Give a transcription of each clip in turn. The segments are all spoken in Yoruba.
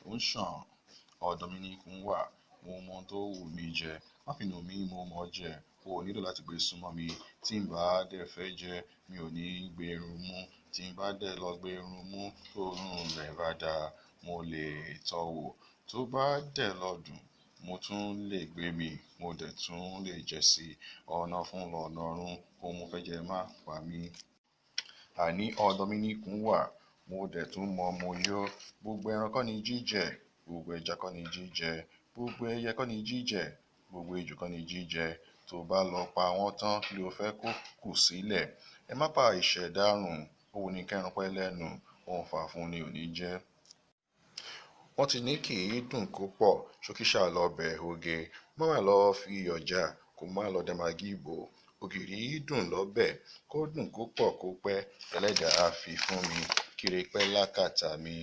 ó ń ṣàn, ọ̀dọ̀ mi ní ikùn wà, mo mọ ohun tó wù mí jẹ, má fi nù mí, mo mọ̀ ọ́ jẹ, o ò nílò láti gbé súnmọ́ mi, tí n bá dẹ̀ fẹ́ jẹ, mi ò ní gbé irun mú, tí n bá dẹ̀ lọ gbé irun mú, tó òórùn rẹ̀ bá dáa, mo lè tọ́ wò, tó bá dẹ̀ lọ dùn, mo tún lè gbé mi, mo dẹ̀ tún lè jẹ sí i, ọ̀nà fún lọ̀nà ọ̀run, ohun mo fẹ́ jẹ má pa mí. Àní ọ̀dọ̀ mi ní ikùn wà, mo dẹ̀ tún mọ mo yó, gbogbo ẹran kọ́ ni jíjẹ, gbogbo ẹja kọ́ ni jíjẹ, gbogbo ẹyẹ kọ́ ni jíjẹ, gbogbo ejò kọ́ ni jíjẹ, tó bá lọ pa wọ́n tán kí ló fẹ́ kó kù sílẹ̀, ẹ má pa ìṣẹ̀dá run, ó wuni kẹ́ran pẹ́ lẹ́nu, ohun fà fún ni ò ní jẹ́. Wọ́n ti ní kì í dùn kó pọ̀, ṣókíṣà lọbẹ̀ oge, má má lọ fi iyọ̀ já, kó má lọ dẹ magí bò, ògìrì dùn lọ́bẹ̀, kó dùn kó pọ̀ kó pẹ́, ẹlẹ́dàá á fi fún mi, kíre pẹ́ lákàtà mi.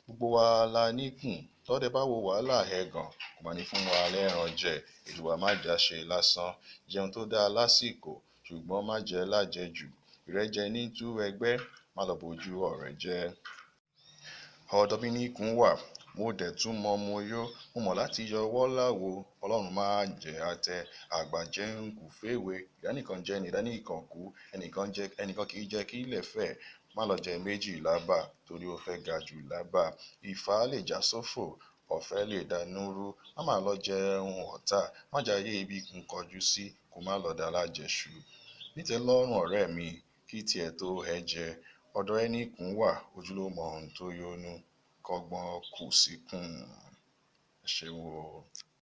Gbogbo wa la níkùn, tọ́dẹ bá wo wàhálà ẹ̀gàn, kò má ní fún wa lẹ́ran jẹ, Èdùà má dá ṣe lásán, jẹun tó dáa lásìkò, ṣùgbọ́n má jẹ lájẹjù, ìrẹ́jẹ ní tú ẹgbẹ́, má lọ bojú ọ̀rẹ́ jẹ́. Ọ̀dọ̀ mi ní ikùn wà, mo dẹ̀ tún mọ mo yó, mo mọ̀ láti yọ ọwọ́ láwo, Ọlọ́run má jẹ́ àtẹ, àgbà jẹ́ ń kù féwe, ìdánìkan jẹ́ ni ìdánìkan kú, ẹnìkan kì í jẹ́ kí ilẹ̀ fẹ̀, má lọ jẹ méjì lábà, torí ó fẹ́ ga jù lábà, ìfà lè já sófò, ọ̀fẹ́ lè dánú rú, má má lọ jẹ ohun ọ̀tá, má jayé ibi ń kọjú sí, kó má lọ dá lájẹṣu. Nítẹ́lọ́rùn ọ̀rẹ́ mi, kí tiẹ̀ tó ẹ jẹ, ọ̀dọ̀ ẹni ikùn wà, ojú ló mọ ohun tó yónú, kọ́gbọ́n kù síkùn. Ẹ ṣeun o.